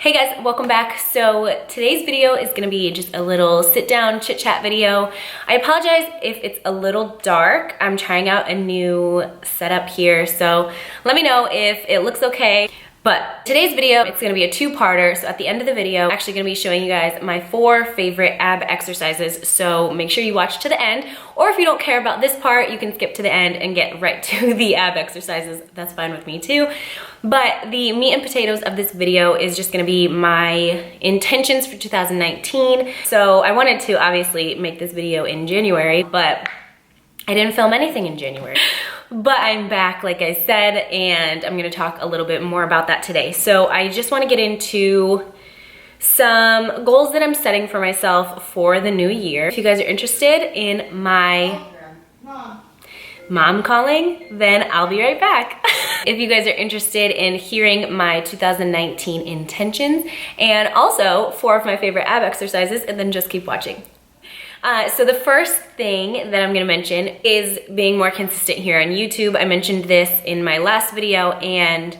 Hey guys, welcome back. So today's video is gonna be just a little sit down chit chat video. I apologize if it's a little dark. I'm trying out a new setup here, so let me know if it looks okay. But today's video, it's gonna be a two-parter. So at the end of the video, I'm actually gonna be showing you guys my 4 favorite ab exercises. So make sure you watch to the end, or if you don't care about this part, you can skip to the end and get right to the ab exercises. That's fine with me too. But the meat and potatoes of this video is just gonna be my intentions for 2019. So I wanted to obviously make this video in January, but I didn't film anything in January. But I'm back, like I said, and I'm gonna talk a little bit more about that today. So I just wanna get into some goals that I'm setting for myself for the new year. If you guys are interested in my mom calling, then I'll be right back. If you guys are interested in hearing my 2019 intentions and also 4 of my favorite ab exercises, and then just keep watching. So the first thing that I'm gonna mention is being more consistent here on YouTube. I mentioned this in my last video, and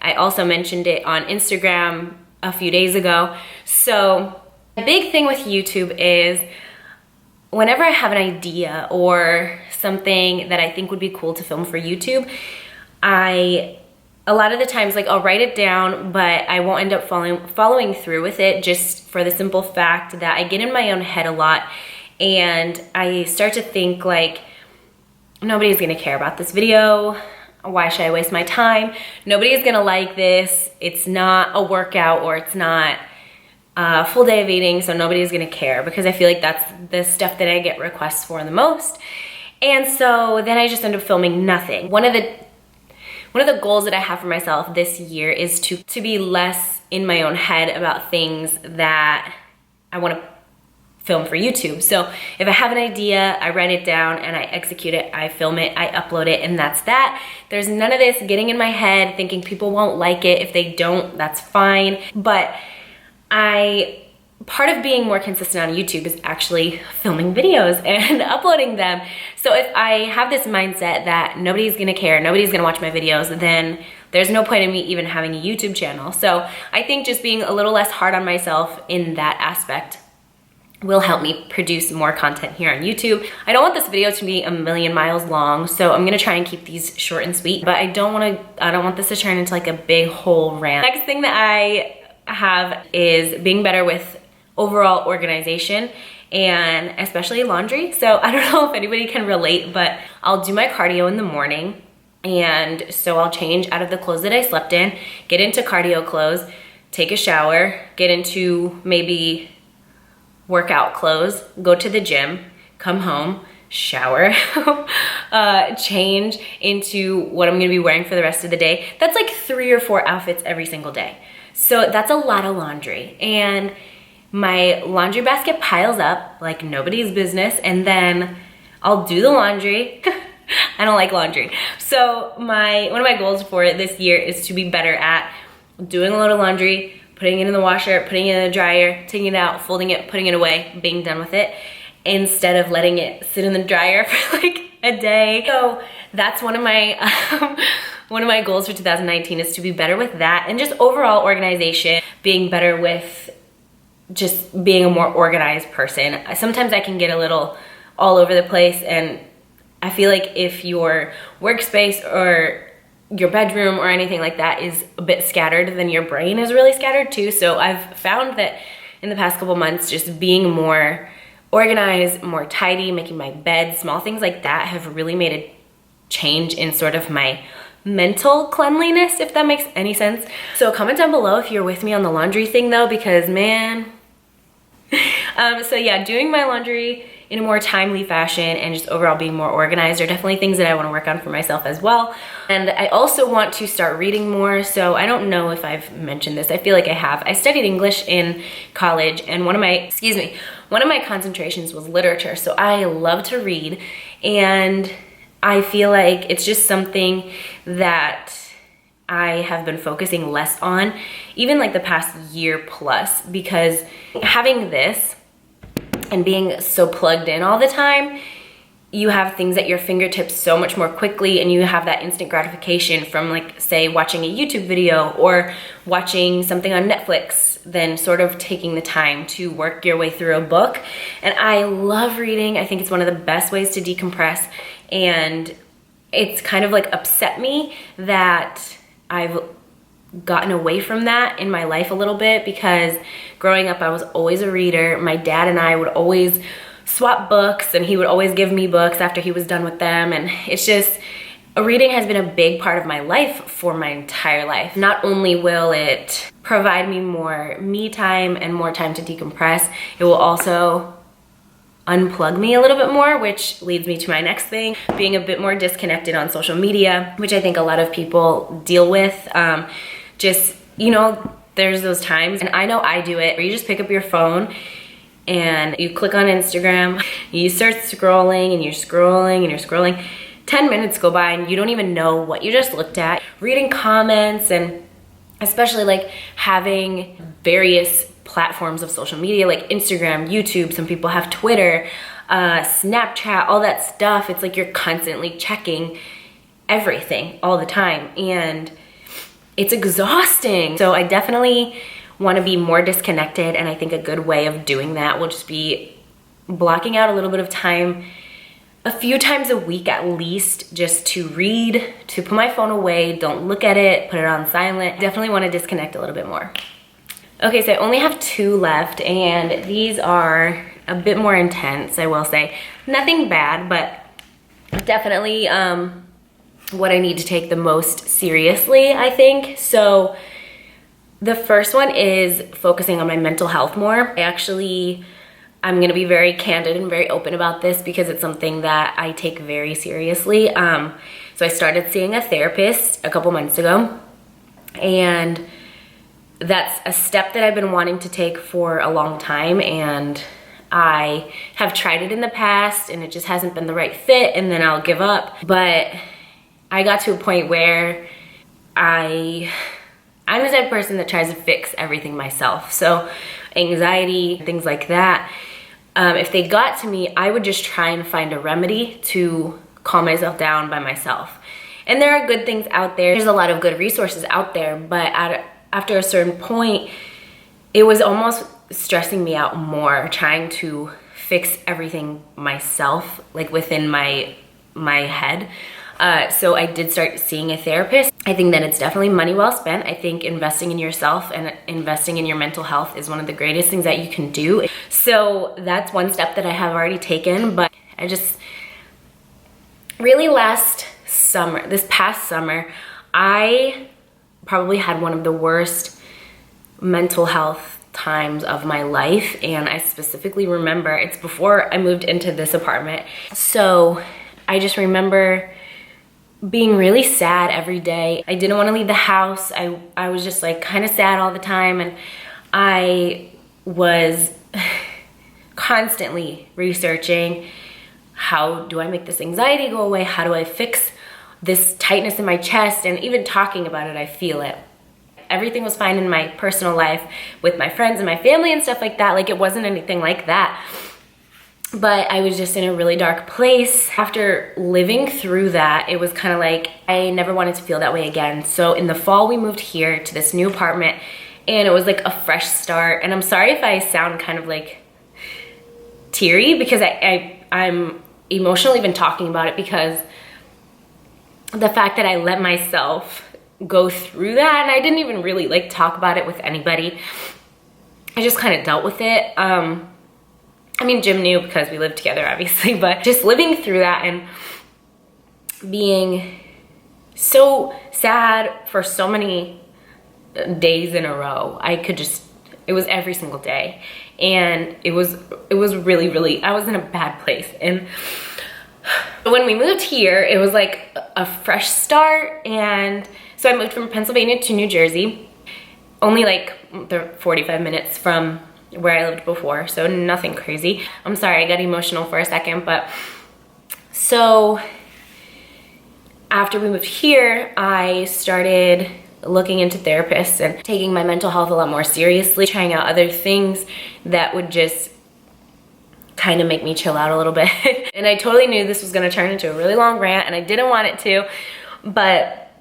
I also mentioned it on Instagram a few days ago. So the big thing with YouTube is whenever I have an idea or something that I think would be cool to film for YouTube, a lot of the times, like, I'll write it down, but I won't end up following through with it, just for the simple fact that I get in my own head a lot. And I start to think like, nobody's gonna care about this video. Why should I waste my time? Nobody is gonna like this. It's not a workout, or it's not a full day of eating, so nobody's gonna care, because I feel like that's the stuff that I get requests for the most. And so then I just end up filming nothing. One of the goals that I have for myself this year is to be less in my own head about things that I wanna film for YouTube. So if I have an idea, I write it down and I execute it, I film it, I upload it, and that's that. There's none of this getting in my head thinking people won't like it. If they don't, that's fine. But part of being more consistent on YouTube is actually filming videos and uploading them. So if I have this mindset that nobody's gonna care, nobody's gonna watch my videos, then there's no point in me even having a YouTube channel. So I think just being a little less hard on myself in that aspect will help me produce more content here on YouTube. I don't want this video to be a million miles long, so I'm gonna try and keep these short and sweet, but I don't want this to turn into like a big whole rant. Next thing that I have is being better with overall organization, and especially laundry. So I don't know if anybody can relate, but I'll do my cardio in the morning, and so I'll change out of the clothes that I slept in, get into cardio clothes, take a shower, get into maybe workout clothes, go to the gym, come home, shower, change into what I'm gonna be wearing for the rest of the day. That's like 3 or 4 outfits every single day. So that's a lot of laundry. And my laundry basket piles up like nobody's business, and then I'll do the laundry. I don't like laundry. So one of my goals for this year is to be better at doing a load of laundry, putting it in the washer, putting it in the dryer, taking it out, folding it, putting it away, being done with it, instead of letting it sit in the dryer for like a day. So that's one of my goals for 2019 is to be better with that, and just overall organization, being better with just being a more organized person. Sometimes I can get a little all over the place, and I feel like if your workspace or your bedroom or anything like that is a bit scattered, then your brain is really scattered too. So I've found that in the past couple months, just being more organized, more tidy, making my bed, small things like that have really made a change in sort of my mental cleanliness, if that makes any sense. So comment down below if you're with me on the laundry thing though, because man. So yeah, doing my laundry in a more timely fashion and just overall being more organized are definitely things that I want to work on for myself as well. And I also want to start reading more. So I don't know if I've mentioned this. I feel like I have. I studied English in college, and one of my concentrations was literature. So I love to read, and I feel like it's just something that I have been focusing less on, even like the past year plus, because having this and being so plugged in all the time, you have things at your fingertips so much more quickly, and you have that instant gratification from, like, say, watching a YouTube video or watching something on Netflix than sort of taking the time to work your way through a book. And I love reading. I think it's one of the best ways to decompress, and it's kind of like upset me that I've gotten away from that in my life a little bit, because growing up I was always a reader. My dad and I would always swap books, and he would always give me books after he was done with them, and it's just, reading has been a big part of my life for my entire life. Not only will it provide me more me time and more time to decompress, it will also unplug me a little bit more, which leads me to my next thing, being a bit more disconnected on social media, which I think a lot of people deal with. Just, you know, there's those times, and I know I do it, where you just pick up your phone and you click on Instagram, you start scrolling and you're scrolling and you're scrolling. 10 minutes go by and you don't even know what you just looked at. Reading comments, and especially like having various platforms of social media like Instagram, YouTube, some people have Twitter, Snapchat, all that stuff. It's like you're constantly checking everything all the time, and it's exhausting. So I definitely want to be more disconnected, and I think a good way of doing that will just be blocking out a little bit of time, a few times a week at least, just to read, to put my phone away, don't look at it, put it on silent. Definitely want to disconnect a little bit more. Okay, so I only have 2 left, and these are a bit more intense, I will say. Nothing bad, but definitely what I need to take the most seriously, I think. So the first one is focusing on my mental health more. I'm gonna be very candid and very open about this, because it's something that I take very seriously. So I started seeing a therapist a couple months ago, and that's a step that I've been wanting to take for a long time, and I have tried it in the past and it just hasn't been the right fit, and then I'll give up. But I got to a point where I'm the type of person that tries to fix everything myself. So anxiety, things like that, if they got to me, I would just try and find a remedy to calm myself down by myself. And there are good things out there. There's a lot of good resources out there, but after a certain point, it was almost stressing me out more, trying to fix everything myself, like within my head. So I did start seeing a therapist. I think that it's definitely money well spent. I think investing in yourself and investing in your mental health is one of the greatest things that you can do. So that's one step that I have already taken, but I just really this past summer, I probably had one of the worst mental health times of my life. And I specifically remember, it's before I moved into this apartment. So I just remember being really sad every day. I didn't want to leave the house. I was just like kind of sad all the time, and I was constantly researching, how do I make this anxiety go away? How do I fix this tightness in my chest? And even talking about it, I feel it. Everything was fine in my personal life with my friends and my family and stuff like that. Like, it wasn't anything like that. But I was just in a really dark place. After living through that, it was kind of like I never wanted to feel that way again. So in the fall, we moved here to this new apartment, and it was like a fresh start. And I'm sorry if I sound kind of like teary, because I'm emotional even talking about it, because the fact that I let myself go through that, and I didn't even really like talk about it with anybody. I just kind of dealt with it. I mean, Jim knew because we lived together, obviously, but just living through that and being so sad for so many days in a row. It was every single day. And it was really, really, I was in a bad place. And when we moved here, it was like a fresh start. And so I moved from Pennsylvania to New Jersey, only like 45 minutes from where I lived before, so nothing crazy. I'm sorry, I got emotional for a second, but so after we moved here, I started looking into therapists and taking my mental health a lot more seriously, trying out other things that would just kind of make me chill out a little bit. And I totally knew this was gonna turn into a really long rant, and I didn't want it to, but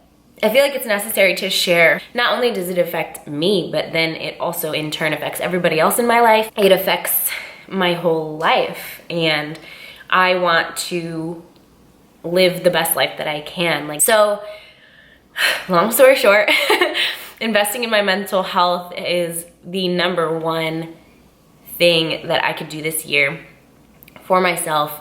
I feel like it's necessary to share. Not only does it affect me, but then it also in turn affects everybody else in my life. It affects my whole life, and I want to live the best life that I can. So long story short, investing in my mental health is the #1 thing that I could do this year for myself,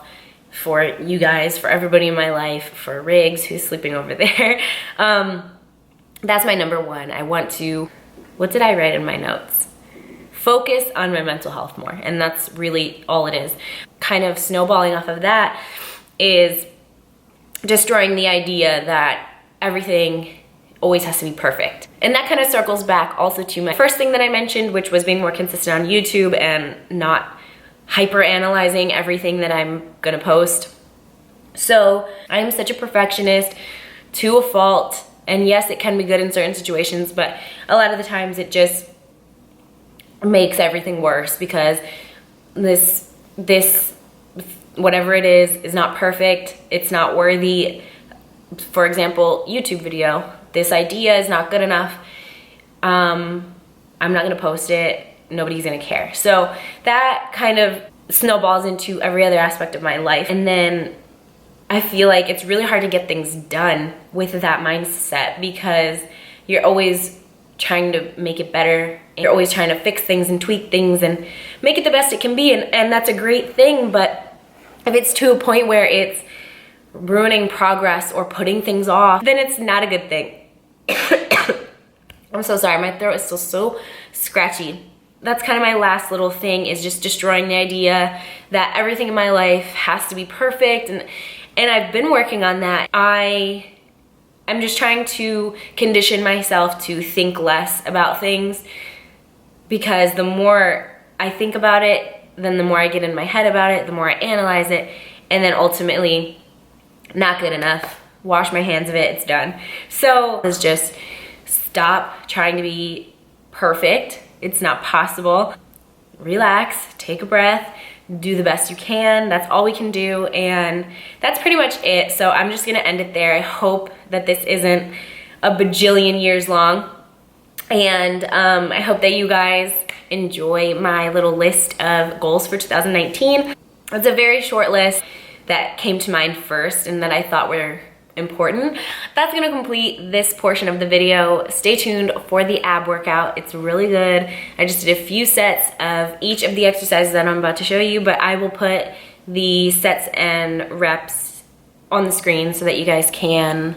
for you guys, for everybody in my life, for Riggs, who's sleeping over there. That's my #1. I want to, what did I write in my notes? Focus on my mental health more, and that's really all it is. Kind of snowballing off of that is destroying the idea that everything always has to be perfect. And that kind of circles back also to my first thing that I mentioned, which was being more consistent on YouTube and not hyper analyzing everything that I'm gonna post. So I'm such a perfectionist to a fault, and yes, it can be good in certain situations, but a lot of the times it just makes everything worse because this whatever it is not perfect. It's not worthy. For example, YouTube video, this idea is not good enough. I'm not gonna post it. Nobody's gonna care. So that kind of snowballs into every other aspect of my life. And then I feel like it's really hard to get things done with that mindset because you're always trying to make it better. You're always trying to fix things and tweak things and make it the best it can be. And that's a great thing, but if it's to a point where it's ruining progress or putting things off, then it's not a good thing. I'm so sorry, my throat is still so scratchy. That's kind of my last little thing, is just destroying the idea that everything in my life has to be perfect, and I've been working on that. I'm just trying to condition myself to think less about things, because the more I think about it, then the more I get in my head about it, the more I analyze it, and then ultimately, not good enough. Wash my hands of it, it's done. So it's just stop trying to be perfect. It's not possible. Relax, take a breath, do the best you can. That's all we can do, and that's pretty much it. So I'm just gonna end it there. I hope that this isn't a bajillion years long, and I hope that you guys enjoy my little list of goals for 2019. It's a very short list that came to mind first and that I thought were important. That's gonna complete this portion of the video. Stay tuned for the ab workout. It's really good. I just did a few sets of each of the exercises that I'm about to show you, but I will put the sets and reps on the screen so that you guys can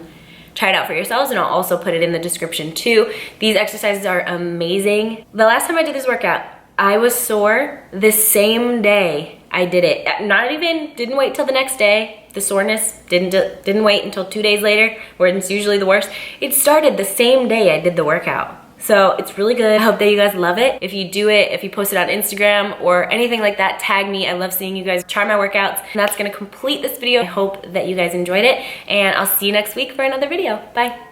try it out for yourselves, and I'll also put it in the description too. These exercises are amazing. The last time I did this workout, I was sore the same day I did it. Didn't wait till the next day. The soreness didn't wait until 2 days later, where it's usually the worst. It started the same day I did the workout. So it's really good. I hope that you guys love it. If you do it, if you post it on Instagram or anything like that, tag me. I love seeing you guys try my workouts. And that's gonna complete this video. I hope that you guys enjoyed it, and I'll see you next week for another video. Bye.